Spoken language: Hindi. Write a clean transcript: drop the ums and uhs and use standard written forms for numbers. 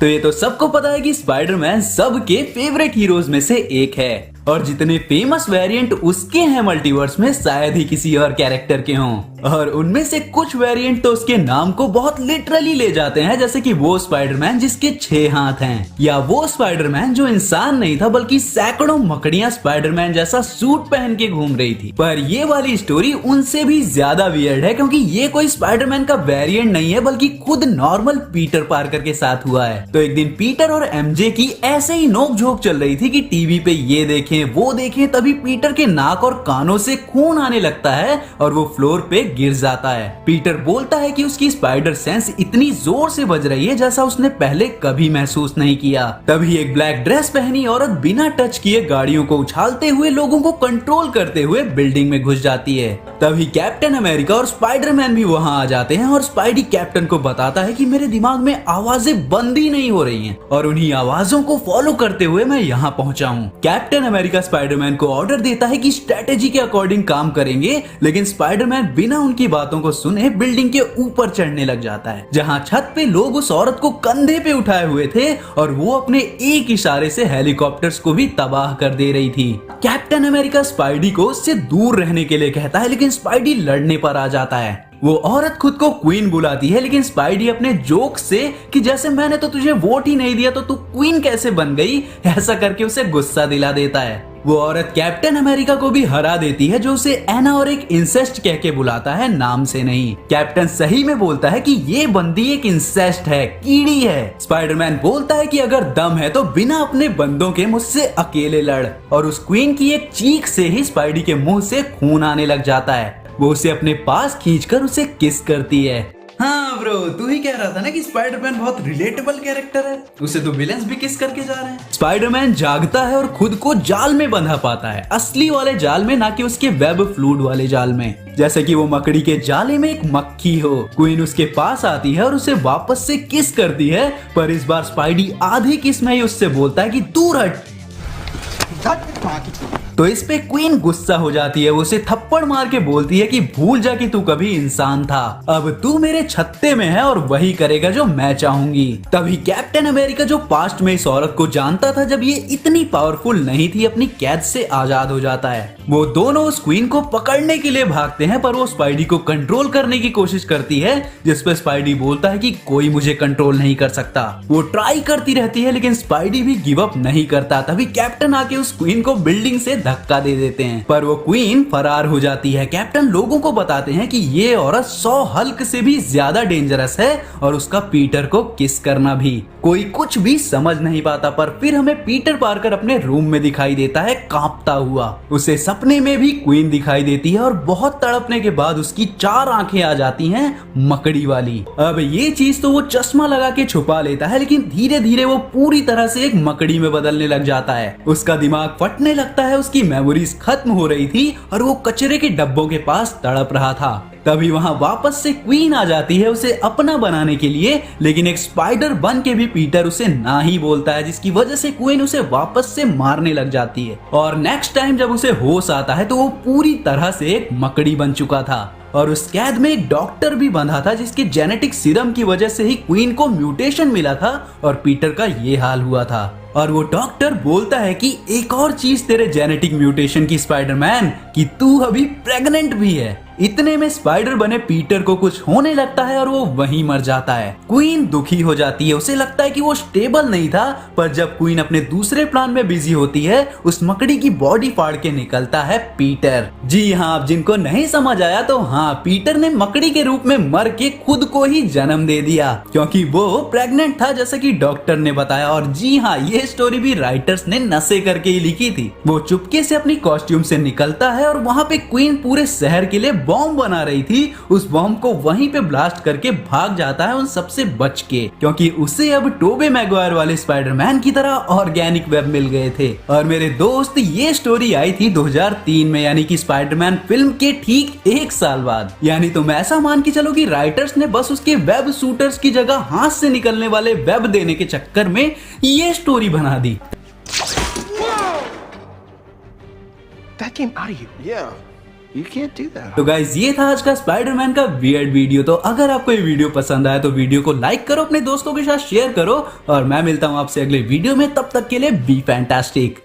तो ये तो सबको पता है कि स्पाइडरमैन सबके फेवरेट हीरोज में से एक है और जितने फेमस वेरिएंट उसके हैं मल्टीवर्स में शायद ही किसी और कैरेक्टर के हों। और उनमें से कुछ वेरिएंट तो उसके नाम को बहुत लिटरली ले जाते हैं, जैसे कि वो स्पाइडरमैन जिसके 6 हाथ हैं, या वो स्पाइडरमैन जो इंसान नहीं था बल्कि सैकड़ों मकड़ियां स्पाइडरमैन जैसा सूट पहन के घूम रही थी। पर ये वाली स्टोरी उनसे भी ज्यादा वियर्ड है, क्योंकि ये कोई स्पाइडरमैन का वेरिएंट नहीं है बल्कि खुद नॉर्मल पीटर पार्कर के साथ हुआ है। तो एक दिन पीटर और एमजे की ऐसे ही नोक-झोंक चल रही थी कि टीवी पे ये देखें वो देखें, तभी पीटर के नाक और कानों से खून आने लगता है और वो फ्लोर पे गिर जाता है। पीटर बोलता है कि उसकी स्पाइडर सेंस इतनी जोर से बज रही है जैसा उसने पहले कभी महसूस नहीं किया। तभी एक ब्लैक ड्रेस पहनी औरत बिना टच किए गाड़ियों को उछालते हुए लोगों को कंट्रोल करते हुए बिल्डिंग में घुस जाती है। तभी कैप्टन अमेरिका और स्पाइडरमैन भी वहाँ आ जाते हैं और स्पाइडी कैप्टन को बताता है कि मेरे दिमाग में आवाजें बंद ही नहीं हो रही हैं और उन्हीं आवाजों को फॉलो करते हुए मैं यहाँ पहुँचा हूँ। कैप्टन अमेरिका स्पाइडरमैन को ऑर्डर देता है कि स्ट्रेटेजी के अकॉर्डिंग काम करेंगे, लेकिन स्पाइडरमैन बिना उनकी बातों को सुने बिल्डिंग के ऊपर चढ़ने लग जाता है, जहाँ छत पे लोग उस औरत को कंधे पे उठाए हुए थे और वो अपने एक इशारे से हेलीकॉप्टर्स को भी तबाह कर दे रही थी। कैप्टन अमेरिका स्पाइडी को उससे दूर रहने के लिए कहता है, लेकिन स्पाइडी लड़ने पर आ जाता है। वो औरत खुद को क्वीन बुलाती है, लेकिन स्पाइडी अपने जोक से कि जैसे मैंने तो तुझे वोट ही नहीं दिया तो तू क्वीन कैसे बन गई, ऐसा करके उसे गुस्सा दिला देता है। वो औरत कैप्टन अमेरिका को भी हरा देती है, जो उसे एना और एक इंसेस्ट कह के बुलाता है, नाम से नहीं। कैप्टन सही में बोलता है कि ये बंदी एक इंसेस्ट है, कीड़ी है। स्पाइडरमैन बोलता है कि अगर दम है तो बिना अपने बंदों के मुझसे अकेले लड़, और उस क्वीन की एक चीख से ही स्पाइडी के मुंह से खून आने लग जाता है। वो उसे अपने पास खींचकर उसे किस करती है। हाँ ब्रो, तू ही कह रहा था ना कि स्पाइडरमैन बहुत रिलेटेबल कैरेक्टर है, उसे तो विलेंस भी किस करके जा रहे हैं। स्पाइडरमैन जागता है और खुद को जाल में बंधा पाता है, असली वाले जाल में, ना कि उसके वेब फ्लूइड वाले जाल में, जैसे कि वो मकड़ी के जाले में एक मक्खी हो। क्वीन उसके पास आती है और उसे वापस से किस करती है, पर इस बार स्पाइडी आधी किस में ही उससे बोलता है कि दूर हट। तो इस पे क्वीन गुस्सा हो जाती है, वो उसे थप्पड़ मार के बोलती है कि भूल जा कि तू कभी इंसान था, अब तू मेरे छत्ते में है और वही करेगा जो मैं चाहूंगी। तभी कैप्टन अमेरिका, जो पास्ट में इस औरत को जानता था जब ये इतनी पावरफुल नहीं थी, अपनी कैद से आजाद हो जाता है। वो दोनों उस क्वीन को पकड़ने के लिए भागते हैं, पर वो स्पाइडी को कंट्रोल करने की कोशिश करती है, जिस पे स्पाइडी बोलता है कि कोई मुझे कंट्रोल नहीं कर सकता। वो ट्राई करती रहती है, लेकिन स्पाइडी भी गिव अप नहीं करता। तभी कैप्टन आके उस क्वीन को बिल्डिंग से धक्का दे देते हैं, पर वो क्वीन फरार हो जाती है। कैप्टन लोगों को बताते हैं कि ये औरत 100 हल्क से भी ज्यादा डेंजरस है और उसका पीटर को किस करना भी। कोई कुछ भी समझ नहीं पाता, पर फिर हमें पीटर पार्कर अपने रूम में दिखाई देता है कांपता हुआ। उसे सपने में भी क्वीन दिखाई देती है और बहुत तड़पने के बाद उसकी 4 आंखें आ जाती हैं, मकड़ी वाली। अब ये चीज तो वो चश्मा लगा के छुपा लेता है, लेकिन धीरे धीरे वो पूरी तरह से एक मकड़ी में बदलने लग जाता है। उसका दिमाग फटने लगता है, उसकी मेमोरीज खत्म हो रही थी और वो कचरे के डब्बों के पास तड़प रहा था। तभी वहां वापस से क्वीन आ जाती है उसे अपना बनाने के लिए, लेकिन एक स्पाइडर बन के भी पीटर उसे ना ही बोलता है, जिसकी वजह से क्वीन उसे वापस से मारने लग जाती है। और नेक्स्ट टाइम जब उसे होश आता है तो वो पूरी तरह से एक मकड़ी बन चुका था और उस कैद में एक डॉक्टर भी बंधा था, जिसके जेनेटिक सीरम की वजह से ही क्वीन को म्यूटेशन मिला था और पीटर का ये हाल हुआ था। और वो डॉक्टर बोलता है कि एक और चीज तेरे जेनेटिक म्यूटेशन की स्पाइडरमैन, कि तू अभी प्रेग्नेंट भी है। इतने में स्पाइडर बने पीटर को कुछ होने लगता है और वो वहीं मर जाता है। क्वीन दुखी हो जाती है, उसे लगता है कि वो स्टेबल नहीं था, पर जब क्वीन अपने दूसरे प्लान में बिजी होती है, उस मकड़ी की बॉडी फाड़ के निकलता है पीटर। जी हाँ, आप जिनको नहीं समझ आया तो हाँ, पीटर ने मकड़ी के रूप में मर के खुद को ही जन्म दे दिया, क्योंकि वो प्रेग्नेंट था, जैसा कि डॉक्टर ने बताया। और जी हाँ, ये स्टोरी भी राइटर्स ने नशे करके ही लिखी थी। वो चुपके से अपनी कॉस्ट्यूम से निकलता है और वहाँ पे क्वीन पूरे शहर के लिए बॉम्ब बना रही थी, उस बॉम्ब को वहीं पे ब्लास्ट करके भाग जाता है उन सबसे बच के, क्योंकि उसे अब टोबे मैगवायर वाले स्पाइडरमैन की तरह ऑर्गेनिक वेब मिल गए थे। और मेरे दोस्त, ये स्टोरी आई थी 2003 में, यानी कि स्पाइडरमैन फिल्म के ठीक 1 साल बाद। यानी तुम ऐसा मान के चलो कि राइटर्स ने बस उसके वेब शूटर्स की जगह हाथ से निकलने वाले वेब देने के चक्कर में ये स्टोरी बना दी। That came out of you. Yeah. You can't do that. तो गाइज ये था आज का स्पाइडरमैन का वियर्ड वीडियो। तो अगर आपको ये वीडियो पसंद आया तो वीडियो को लाइक करो, अपने दोस्तों के साथ शेयर करो और मैं मिलता हूँ आपसे अगले वीडियो में। तब तक के लिए बी फैंटास्टिक।